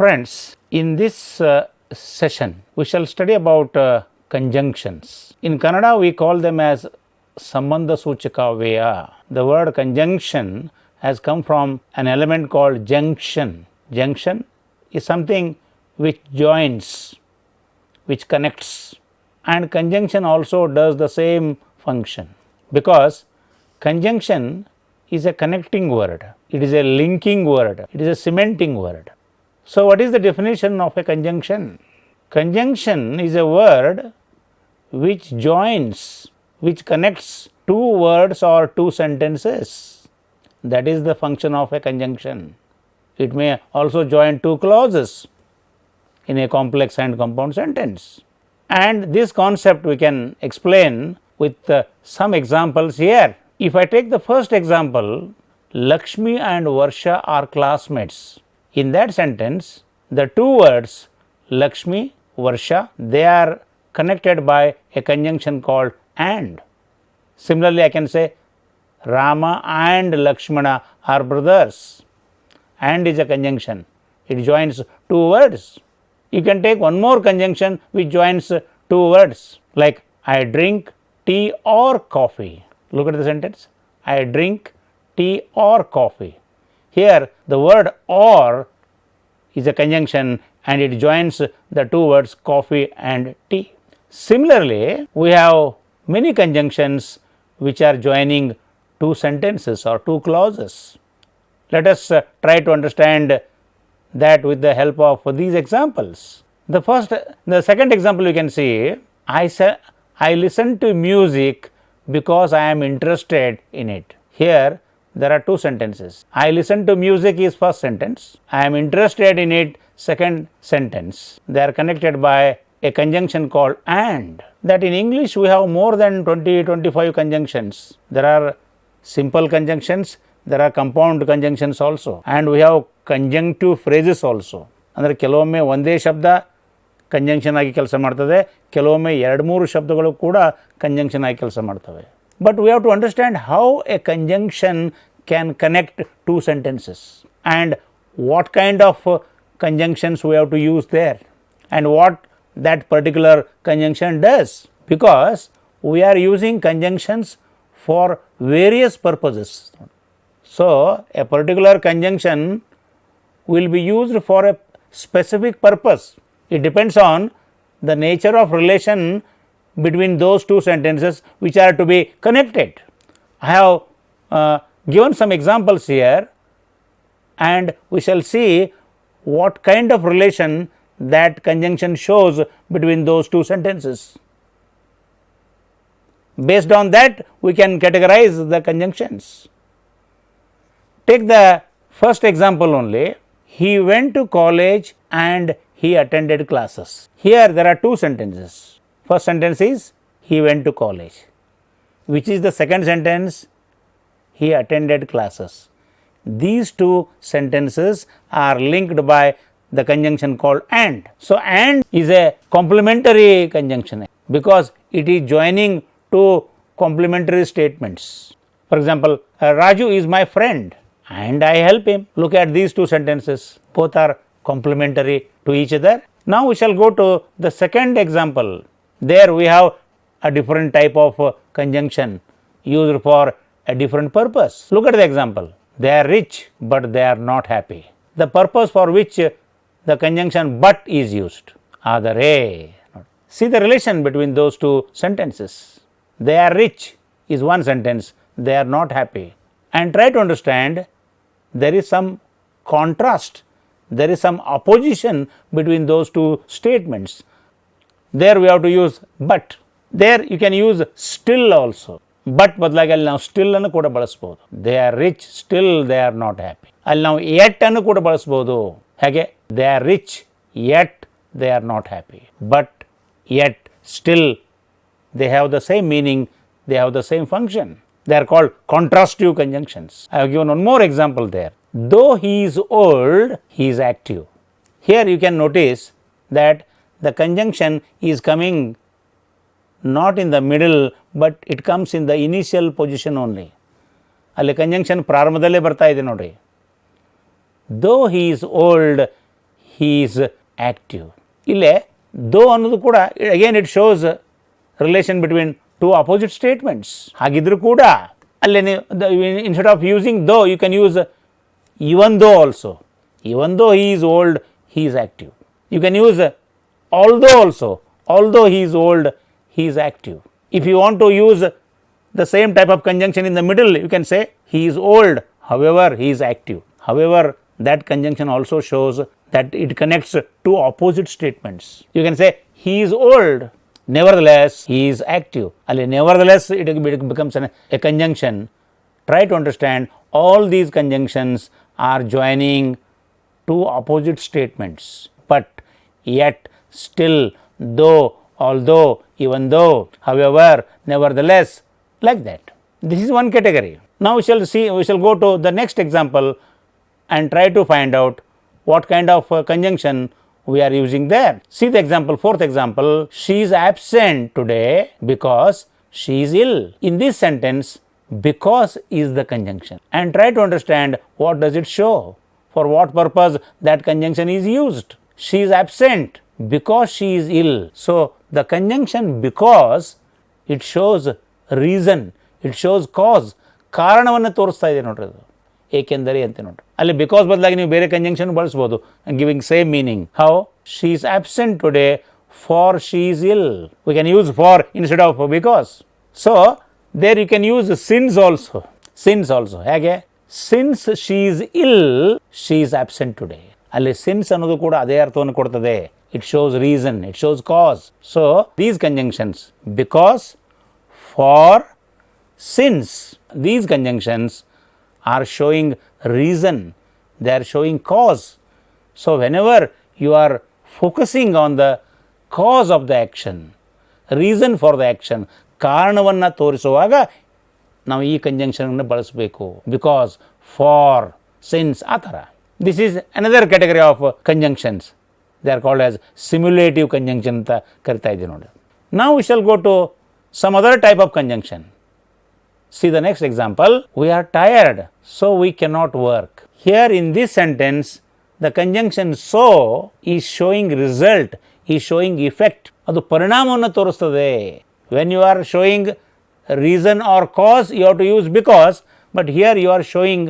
Friends, in this session we shall study about conjunctions. In Kannada we call them as Sambandha Suchaka Veya. The word conjunction has come from an element called junction. Junction is something which joins, which connects, and conjunction also does the same function, because conjunction is a connecting word, it is a linking word, it is a cementing word. So, what is the definition of a conjunction? Conjunction is a word which joins, which connects two words or two sentences. That is the function of a conjunction. It may also join two clauses in a complex and compound sentence. And this concept we can explain with some examples here. If I take the first example, Lakshmi and Varsha are classmates. In that sentence, the two words Lakshmi, Varsha, they are connected by a conjunction called and. Similarly, I can say Rama and Lakshmana are brothers. And is a conjunction. It joins two words. You can take one more conjunction which joins two words, like I drink tea or coffee. Look at the sentence. I drink tea or coffee. Here the word or is a conjunction and it joins the two words coffee and tea. Similarly, we have many conjunctions which are joining two sentences or two clauses. Let us try to understand that with the help of these examples. The second example you can see, I listen to music because I am interested in it. Here there are two sentences. I listen to music is first sentence. I am interested in it second sentence. They are connected by a conjunction called and. That in English we have more than 20-25 conjunctions. There are simple conjunctions, there are compound conjunctions also, and we have conjunctive phrases also. ಅಂದರೆ ಕೆಲವೊಮ್ಮೆ ಒಂದೇ ಶಬ್ದ conjunction ಆಗಿ ಕೆಲಸ ಮಾಡ್ತದೆ, ಕೆಲವೊಮ್ಮೆ ಎರಡು ಮೂರು ಶಬ್ದಗಳು ಕೂಡ ಕಂಜಂಕ್ಷನ್ ಆಗಿ ಕೆಲಸ ಮಾಡ್ತವೆ. But we have to understand how a conjunction can connect two sentences and what kind of conjunctions we have to use there and what that particular conjunction does, because we are using conjunctions for various purposes. So, a particular conjunction will be used for a specific purpose. It depends on the nature of relation between those two sentences which are to be connected. I have given some examples here and we shall see what kind of relation that conjunction shows between those two sentences. Based on that, we can categorize the conjunctions. Take the first example only. He went to college and he attended classes. Here there are two sentences. First sentence is he went to college. Which is the second sentence? He attended classes. These two sentences are linked by the conjunction called and. So, and is a complementary conjunction because it is joining two complementary statements. For example, Raju is my friend and I help him. Look at these two sentences, both are complementary to each other. Now, we shall go to the second example. There we have a different type of conjunction used for a different purpose. Look at the example. They are rich but they are not happy. The purpose for which the conjunction but is used. Adare. See the relation between those two sentences. They are rich is one sentence, they are not happy. And try to understand, there is some contrast, there is some opposition between those two statements. There we have to use but. There you can use still also. But ಬದಲಾಗಿ ಅಲ್ಲಿ ನಾವು still ಅನ್ನು ಕೂಡ ಬಳಸಬಹುದು. They are rich, still they are not happy. ಅಲ್ಲಿ ನಾವು yet ಅನ್ನು ಕೂಡ ಬಳಸಬಹುದು. ಹಾಗೆ they are rich, yet they are not happy. But, yet, still they have the same meaning, they have the same function. They are called contrastive conjunctions. I have given one more example there. Though he is old, he is active. Here you can notice that the conjunction is coming not in the middle, but it comes in the initial position only. ಅಲ್ಲಿ conjunction ಪ್ರಾರಂಭದಲ್ಲೇ ಬರ್ತಾ ಇದೆ ನೋಡಿ. Though he is old, he is active. ಇಲ್ಲೇ though ಅನ್ನೋದು ಕೂಡ again it shows relation between two opposite statements. ಹಾಗಿದ್ರೂ ಕೂಡ ಅಲ್ಲೇ instead of using though you can use even though also. Even though he is old, he is active. You can use although also. Although he is old, he is active. If you want to use the same type of conjunction in the middle, you can say he is old, however he is active. However, that conjunction also shows that it connects two opposite statements. You can say he is old, nevertheless he is active. Ali nevertheless it becomes a conjunction. Try to understand all these conjunctions are joining two opposite statements, but yet still, though, although, even though, however, nevertheless, like that. This is one category. Now we shall go to the next example and try to find out what kind of conjunction we are using there. See the example, fourth example. She is absent today because she is ill. In this sentence, because is the conjunction, and try to understand what does it show, for what purpose that conjunction is used. She is absent because she is ill. So the conjunction because it shows reason, it shows cause, ಕಾರಣವನ್ನು ತೋರಿಸ್ತಾ ಇದೆ ನೋಡ್ರಿ ಅದು, ಏಕೆಂದರೆ ಅಂತ ನೋಡ್ರಿ. ಅಲ್ಲಿ because ಬದಲಾಗಿ ನೀವು ಬೇರೆ ಕಂಜಂಕ್ಷನ್ ಬಳಸ್ಬೋದು, giving same meaning. How? She is absent today for she is ill. We can use for instead of because. So there you can use since also. Since also ಹೇಗೆ? Since she is ill she is absent today. ಅಲ್ಲಿ since ಅನ್ನೋದು ಕೂಡ ಅದೇ ಅರ್ಥವನ್ನು ಕೊಡ್ತದೆ. It shows reason, it shows cause. So these conjunctions, because, for, since, these conjunctions are showing reason, they are showing cause. So whenever you are focusing on the cause of the action, reason for the action, ಕಾರಣವನ್ನು ತೋರಿಸುವಾಗ ನಾವು ಈ conjunction ಬಳಸಬೇಕು. Because, for, since, ಆ ಥರ. This is another category of conjunctions. They are called as simulative conjunction ಅಂತ ಕರಿತಾ ಇದ್ದೀವಿ ನೋಡಿ. Now we shall go to some other type of conjunction. See the next example. We are tired, so we cannot work. Here in this sentence, the conjunction so is showing result, is showing effect. ಅದು ಪರಿಣಾಮವನ್ನು ತೋರಿಸ್ತದೆ. When you are showing reason or cause, you have to use because, but here you are showing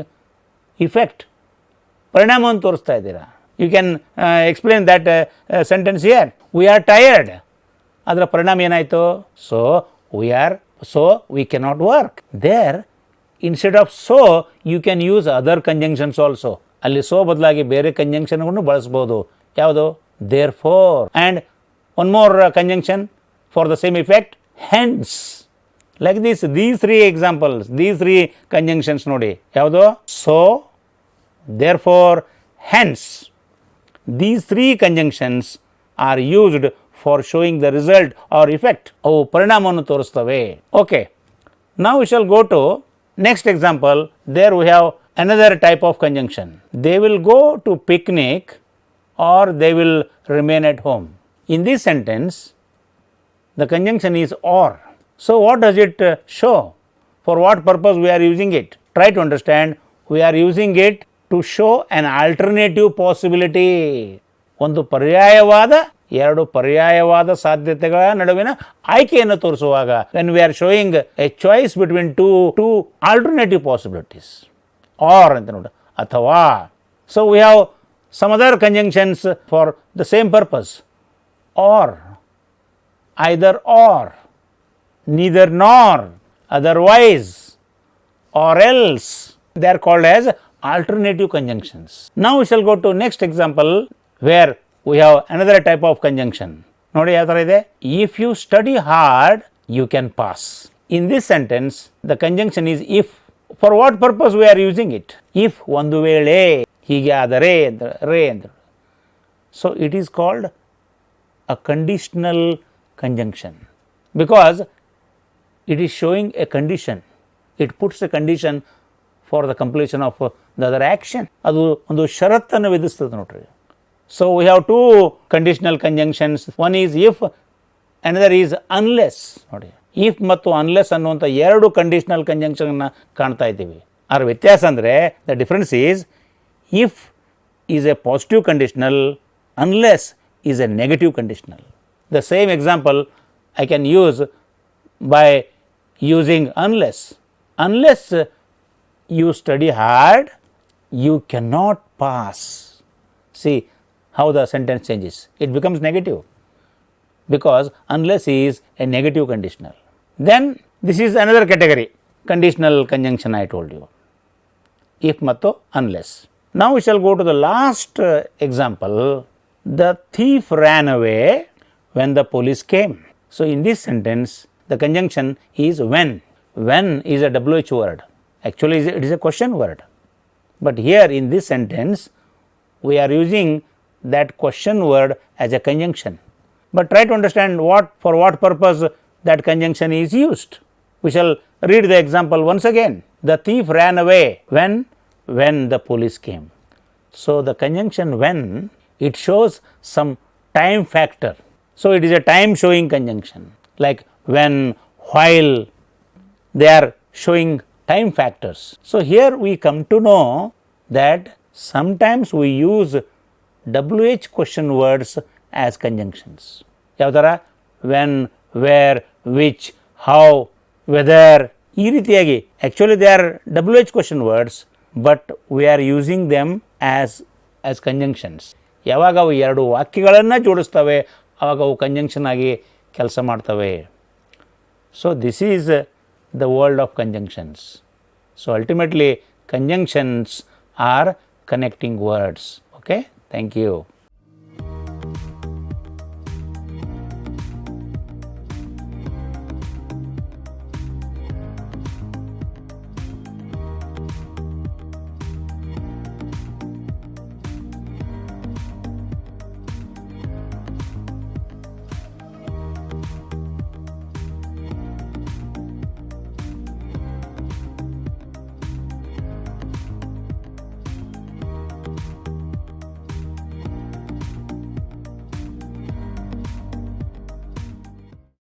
effect. ಪರಿಣಾಮವನ್ನು ತೋರಿಸ್ತಾ ಇದ್ದೀರಾ. You can explain that sentence here. We are tired. ಅದರ ಪರಿಣಾಮ ಏನಾಯಿತು? So we cannot work. There, instead of so, you can use other conjunctions also. ಅಲ್ಲಿ so ಬದಲಾಗಿ ಬೇರೆ ಕಂಜಂಕ್ಷನ್ಗಳನ್ನು ಬಳಸ್ಬೋದು. ಯಾವುದು? Therefore. And one more conjunction for the same effect. Hence. Like this, these three examples, these three conjunctions ನೋಡಿ. ಯಾವುದು? So, therefore, hence. These three conjunctions are used for showing the result or effect. ಅವು ಪರಿಣಾಮವನ್ನು ತೋರಿಸ್ತವೆ. Okay. Now we shall go to next example. There we have another type of conjunction. They will go to picnic or they will remain at home. In this sentence, the conjunction is or. So what does it show? For what purpose we are using it? Try to understand. We are using it to show an alternative possibility. ಒಂದು ಪರ್ಯಾಯವಾದ, ಎರಡು ಪರ್ಯಾಯವಾದ ಸಾಧ್ಯತೆಗಳ ನಡುವಿನ ಆಯ್ಕೆಯನ್ನು ತೋರಿಸುವಾಗ, when we are showing a choice between two alternative possibilities. or ಅಂತ ನೋಡಿ, ಅಥವಾ. So we have some other conjunctions for the same purpose. Or, either or, neither nor, otherwise, or else. They are called as alternative conjunctions. Now we shall go to next example where we have another type of conjunction. ನೋಡಿ ಯಾವ ಥರ ಇದೆ? If you study hard, you can pass. In this sentence, the conjunction is if. For what purpose we are using it? If ಒಂದು ವೇಳೆ ಹೀಗೆ ಆದರೆ ಅಂತ ರೇ ಅಂತ. So it is called a conditional conjunction because it is showing a condition. It puts a condition for the completion of the other action. ಅದು ಒಂದು ಷರತ್ತನ್ನು ವಿಧಿಸ್ತದೆ ನೋಡ್ರಿ. So we have two conditional conjunctions. One is if, another is unless. ನೋಡಿ, if ಮತ್ತು unless ಅನ್ನುವಂಥ ಎರಡು conditional ಕಂಜಂಕ್ಷನ್ನ ಕಾಣ್ತಾ ಇದ್ದೀವಿ. ಅದರ ವ್ಯತ್ಯಾಸ ಅಂದರೆ the difference is if is a positive conditional unless is a negative conditional. The same example I can use by using unless. Unless you study hard, you cannot pass. See how the sentence changes, it becomes negative because unless is a negative conditional. Then this is another category, conditional conjunction I told you, if mattu unless. Now we shall go to the last example. The thief ran away when the police came. So in this sentence the conjunction is when. When is a WH word, actually it is a question word, but here in this sentence we are using that question word as a conjunction. But try to understand for what purpose that conjunction is used. We shall read the example once again. The thief ran away when the police came. So the conjunction when, it shows some time factor. So it is a time showing conjunction, like when, while, they are showing time factors. So here we come to know that sometimes we use WH question words as conjunctions. Yavadara when, where, which, how, whether, ee ರೀತಿಯಾಗಿ actually they are WH question words, but we are using them as conjunctions. ಯಾವಾಗ ಅವು ಎರಡು ವಾಕ್ಯಗಳನ್ನು ಜೋಡಿಸ್ತವೆ ಆವಾಗ ಅವು conjunction ಆಗಿ ಕೆಲಸ ಮಾಡ್ತವೆ. So this is the world of conjunctions. So ultimately conjunctions are connecting words. Okay, thank you.